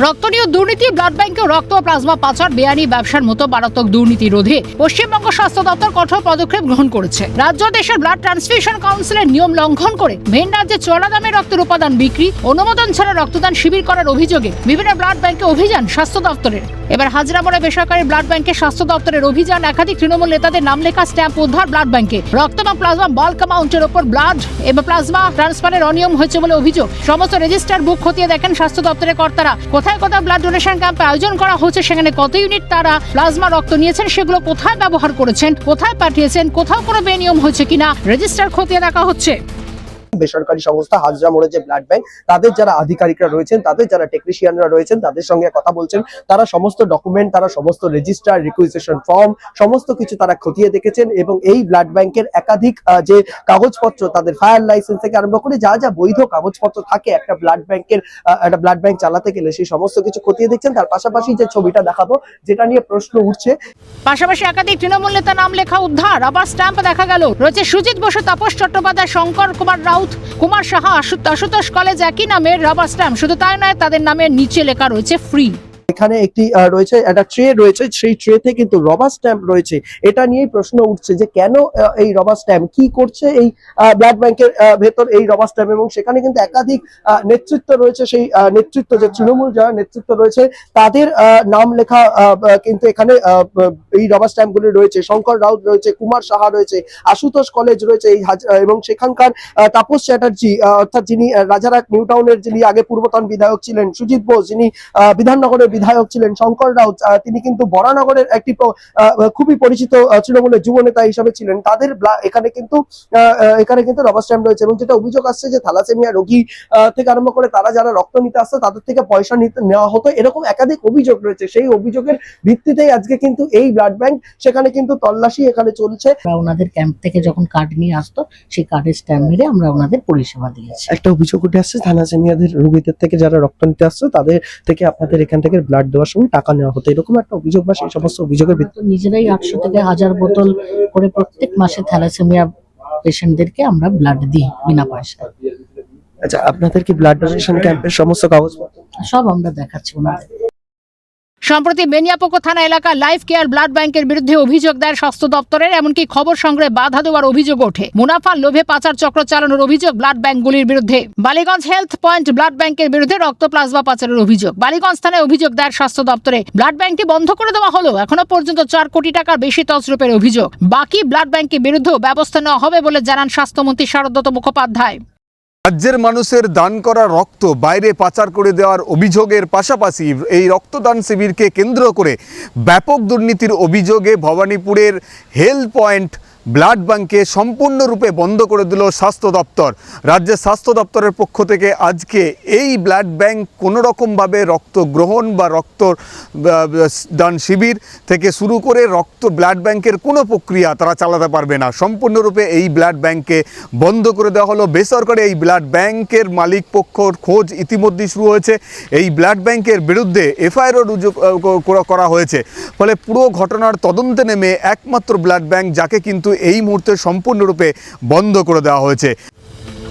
রক্ত নিয়ে দুর্নীতি, ব্লাড ব্যাংকে রক্ত ও প্লাজমা পাচার, বেআইনি ব্যবসার মতো মারাত্মক দুর্নীতি রোধে পশ্চিমবঙ্গ স্বাস্থ্য দপ্তর কঠোর পদক্ষেপ গ্রহণ করেছে। রাজ্য দেশের ব্লাড ট্রান্সফিউশন কাউন্সিলের নিয়ম লঙ্ঘন করে ভিন রাজ্যে চড়া দামে রক্তের উপাদান বিক্রি, অনুমোদন ছাড়া রক্তদান শিবির করার অভিযোগে বিভিন্ন ব্লাড ব্যাংকে অভিযান স্বাস্থ্য দপ্তরের। এবার হাজরা মোড়ে বেসরকারি ব্লাড ব্যাংকে স্বাস্থ্য দপ্তরের অভিযান। একাধিক তৃণমূল নেতাদের নাম লেখা স্ট্যাম্প উদ্ধার ব্লাড ব্যাংকে। রক্ত এবং প্লাজমা বাল্ক অ্যামাউন্টের ওপর ব্লাড এবং প্লাজমা ট্রান্সফারের অনিয়ম হয়েছে বলে অভিযোগ। সমস্ত রেজিস্টার বুক খতিয়ে দেখেন স্বাস্থ্য দপ্তরের কর্তারা। কোথায় কোথায় ব্লাড ডোনেশন ক্যাম্পে আয়োজন করা হচ্ছে, সেখানে কত ইউনিট তারা প্লাজমা রক্ত নিয়েছেন, সেগুলো কোথায় ব্যবহার করেছেন, কোথায় পাঠিয়েছেন, কোথাও কোনো বেনিয়ম হয়েছে কিনা রেজিস্টার খতিয়ে দেখা হচ্ছে। বেসরকারি সংস্থা হাজরা মোড়ে যে ব্লাড ব্যাংক, তাদের যারা আধিকারিকরা রয়েছেন, তাদের যারা টেকনিশিয়ানরা রয়েছেন, তাদের সঙ্গে কথা বলছেন। তারা সমস্ত ডকুমেন্ট, তারা সমস্ত রেজিস্টার, রিকুইজিশন ফর্ম, সমস্ত কিছু তারা খতিয়ে দেখেছেন এবং এই ব্লাড ব্যাংকের একাধিক যে কাগজপত্র, তাদের ফায়ার লাইসেন্স থেকে আরম্ভ করে যা যা বৈধ কাগজপত্র থাকে একটা ব্লাড ব্যাংকের, একটা ব্লাড ব্যাংক চালাতে গেলে, সেই সমস্ত কিছু খতিয়ে দেখছেন। তার পাশাপাশি যে ছবিটা দেখাবো, যেটা নিয়ে প্রশ্ন উঠছে, পাশাপাশি একাধিক তৃণমূল নেতা নাম লেখা উদ্ধার। আবার স্ট্যাম্প দেখা গেল। রয়েছে সুজিত বসু, তাপস চট্টোপাধ্যায়, শঙ্কর কুমার রাউত, কুমার সাহা, আশুতোষ কলেজ, একই নামের রাবার স্ট্যাম্প। শুধু তাই নয়, তাদের নামের নিচে লেখা রয়েছে ফ্রি। এখানে একটি রয়েছে, একটা ট্রে রয়েছে, সেই ট্রেতে কিন্তু রবার স্ট্যাম্প রয়েছে। এটা নিয়েই প্রশ্ন উঠছে যে কেন এই রবার স্ট্যাম্প, কি করছে এই ব্লাড ব্যাংকের ভেতর এই রবার স্ট্যাম্প। এবং সেখানে কিন্তু একাধিক নেতৃত্ব রয়েছে, সেই নেতৃত্ব, যে তৃণমূল যারা নেতৃত্ব রয়েছে, তাদের নাম লেখা কিন্তু এখানে এই রবার স্ট্যাম্প গুলি রয়েছে। শঙ্কর রাউত রয়েছে, কুমার সাহা রয়েছে, আশুতোষ কলেজ রয়েছে, এই এবং সেখানকার তাপস চ্যাটার্জি, অর্থাৎ যিনি রাজারহাট নিউ টাউনের, যিনি আগে পূর্বতন বিধায়ক ছিলেন, সুজিত বোস যিনি বিধাননগরের বিধায়ক ছিলেন, শঙ্কর রাউত তিনি কিন্তু বরানগরের একটি খুবই পরিচিত তৃণমূলের যুব নেতা হিসেবে ছিলেন। তাদের এখানে কিন্তু রবার স্ট্যাম্প রয়েছে। এবং যেটা অভিযোগ আসছে যে থ্যালাসেমিয়া রোগী থেকে আরম্ভ করে তারা যারা রক্ত নিতে আসছে, তাদের থেকে পয়সা নেওয়া হতো, এরকম একাধিক অভিযোগ রয়েছে। সেই অভিযোগের ভিত্তিতেই আজকে কিন্তু এই ব্লাড ব্যাংক, সেখানে কিন্তু তল্লাশি এখানে চলছে। ওনাদের ক্যাম্প থেকে যখন কার্ড নিয়ে আসতো, সেই কার্ডের স্ট্যাম্প মেরে আমরা ওনাদের পরিষেবা দিয়েছি। একটা অভিযোগ উঠে আসছে, থ্যালাসেমিয়াদের রোগীদের থেকে যারা রক্ত নিতে আসছে, তাদের থেকে আপনাদের এখান থেকে ব্লাড দেওয়ার সময় টাকা নেওয়া হতো, এরকম একটা অভিযোগ বা সেই সমস্ত অভিযোগের ভিত্তিতে নিজেরাই 800 থেকে 1000 বোতল করে প্রত্যেক মাসে থ্যালাসেমিয়া পেশেন্টদেরকে আমরা ব্লাড দিই বিনা পয়সায়। আচ্ছা, আপনাদের কি ব্লাড ডোনেশন ক্যাম্পের সমস্ত কাগজপত্র সব আমরা দেখাচ্ছি ওনাদের। সম্প্রতি বেনিয়াপোকো থানা এলাকা লাইফ কেয়ার ব্লাড ব্যাংকের বিরুদ্ধে অভিযোগ দেয় স্বাস্থ্য দপ্তরের। এমনকি খবর সংগ্রহে বাধা দেওয়ার অভিযোগ ওঠে। মুনাফার লোভে পাচার চক্র চালানোর অভিযোগ ব্লাড ব্যাংকগুলির বিরুদ্ধে। বালিগঞ্জ হেলথ পয়েন্ট ব্লাড ব্যাংকের বিরুদ্ধে রক্ত প্লাজমা পাচারের অভিযোগ। বালিগঞ্জ থানায় অভিযোগ দেয় স্বাস্থ্য দপ্তরে। ব্লাড ব্যাংকটি বন্ধ করে দেওয়া হলো। এখনো পর্যন্ত 4 কোটি টাকার বেশি তছরূপের অভিযোগ। বাকি ব্লাড ব্যাংকের বিরুদ্ধেও ব্যবস্থা নেওয়া হবে বলে জানান স্বাস্থ্যমন্ত্রী শারদত্ত মুখোপাধ্যায়। রাজ্যের মানুষের দান করা রক্ত বাইরে পাচার করে দেওয়ার অভিযোগের পাশাপাশি এই রক্তদান শিবিরকে কেন্দ্র করে ব্যাপক দুর্নীতির অভিযোগে ভবানীপুরের হেলথ পয়েন্ট ব্লাড ব্যাংকে সম্পূর্ণরূপে বন্ধ করে দিল স্বাস্থ্য দপ্তর। রাজ্যের স্বাস্থ্য দপ্তরের পক্ষ থেকে আজকে এই ব্লাড ব্যাংক কোনো রকমভাবে রক্ত গ্রহণ বা রক্ত দান শিবির থেকে শুরু করে ব্লাড ব্যাংকের কোনো প্রক্রিয়া তারা চালাতে পারবে না। সম্পূর্ণরূপে এই ব্লাড ব্যাংককে বন্ধ করে দেওয়া হলো। বেসরকারি এই ব্লাড ব্যাংকের মালিক পক্ষর খোঁজ ইতিমধ্যেই শুরু হয়েছে। এই ব্লাড ব্যাংকের বিরুদ্ধে এফআইআর রুজু করা হয়েছে। ফলে পুরো ঘটনার তদন্তে নেমে একমাত্র ব্লাড ব্যাংক, যাকে কিন্তু এই মুহূর্তে সম্পূর্ণরূপে বন্ধ করে দেওয়া হয়েছে।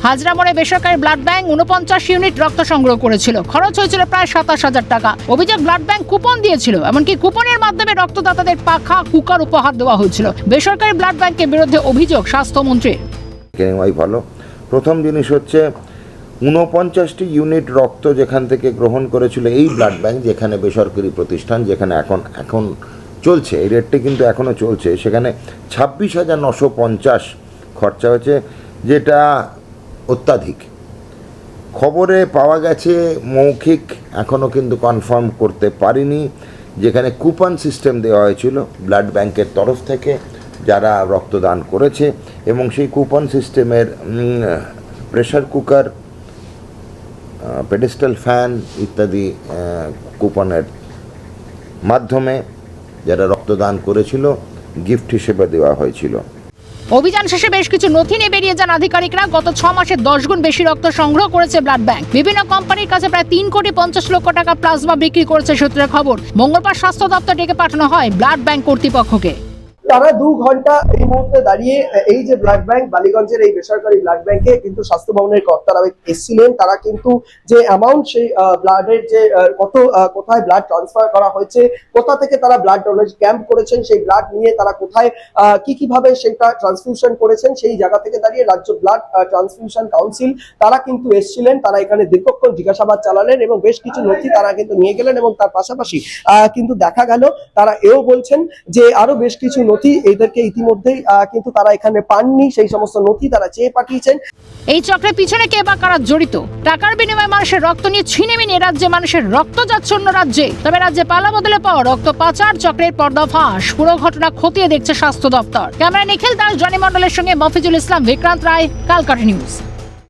হাজরা মোড়ে বেসরকারি ব্লাড ব্যাংক 49 ইউনিট রক্ত সংগ্রহ করেছিল। খরচ হয়েছিল প্রায় 27,000 টাকা। অভিযোগ ব্লাড ব্যাংক কুপন দিয়েছিল। এমনকি কুপনের মাধ্যমে রক্তদাতাদের পাখা, কুকার উপহার দেওয়া হয়েছিল। বেসরকারি ব্লাড ব্যাংকের বিরুদ্ধে অভিযোগ স্বাস্থ্যমন্ত্রীর। ভালো, প্রথম জিনিস হচ্ছে 49টি ইউনিট রক্ত যেখান থেকে গ্রহণ করেছিল এই ব্লাড ব্যাংক, যেখানে বেসরকারি প্রতিষ্ঠান, যেখানে এখন চলছে, এই রেটটি কিন্তু এখনও চলছে, সেখানে 26,950 খরচা হয়েছে, যেটা অত্যাধিক। খবরে পাওয়া গেছে, মৌখিক এখনও কিন্তু কনফার্ম করতে পারিনি, যেখানে কুপন সিস্টেম দেওয়া হয়েছিল ব্লাড ব্যাংকের তরফ থেকে যারা রক্তদান করেছে, এবং সেই কুপন সিস্টেমের প্রেসার কুকার, পেডেস্টাল ফ্যান ইত্যাদি কুপনের মাধ্যমে যারা রক্তদান করেছিল গিফট হিসেবে দেওয়া হয়েছিল। অভিযান শেষে বেশ কিছু নথি নিয়ে বেরিয়ে যান আধিকারিকরা। গত 6 মাসে 10 গুণ বেশি রক্ত সংগ্রহ করেছে ব্লাড ব্যাংক। বিভিন্ন কোম্পানির কাছে প্রায় 3,50,00,000 টাকা প্লাজমা বিক্রি করেছে সূত্রের খবর। মঙ্গলবার স্বাস্থ্য দপ্তর ডেকে পাঠানো হয় ব্লাড ব্যাংক কর্তৃপক্ষকে। তারা 2 ঘন্টা এই মুহূর্তে দাঁড়িয়ে এই যে ব্লাড ব্যাংক বালিগঞ্জের এই বেসরকারি ব্লাড ব্যাংকে কিন্তু স্বাস্থ্য ভবনের কর্তারা এসেছিলেন। তারা কিন্তু যে অ্যামাউন্ট সেই ব্লাডের যে কোথায় ব্লাড ট্রান্সফার করা হয়েছে, কোথা থেকে তারা ব্লাড ডোনেশন ক্যাম্প করেছেন, সেই ব্লাড নিয়ে তারা কোথায় কিভাবে সেটা ট্রান্সফিউশন করেছেন, সেই জায়গা থেকে দাঁড়িয়ে রাজ্য ব্লাড ট্রান্সফিউশন কাউন্সিল তারা কিন্তু এসেছিলেন। তারা এখানে দীর্ঘক্ষণ জিজ্ঞাসাবাদ চালালেন এবং বেশ কিছু নথি তারা কিন্তু নিয়ে গেলেন এবং তার পাশাপাশি কিন্তু দেখা গেল তারা এও বলছেন যে আরো বেশ কিছু নথি এদেরকে ইতিমধ্যেই কিন্তু তারা এখানে পাননি, সেই সমস্ত নথি তারা চেয়ে পাঠিয়েছেন। এই চক্রের পিছনে কে বা কারা জড়িত? টাকার বিনিময়ে মানুষের রক্ত নিয়ে ছিনিমিনি রাজ্যে মানুষের রক্ত যাচ্ছে অন্য রাজ্যে। তবে রাজ্যে পালা বদলে পাওয়া রক্ত পাচার চক্রের পর্দাফাঁস, পুরো ঘটনা খতিয়ে দেখছে স্বাস্থ্য দপ্তর। ক্যামেরা নিখিল দাস, জনি মণ্ডলের সঙ্গে মফিজুল ইসলাম, বিক্রান্ত রায়, কালকাটা নিউজ।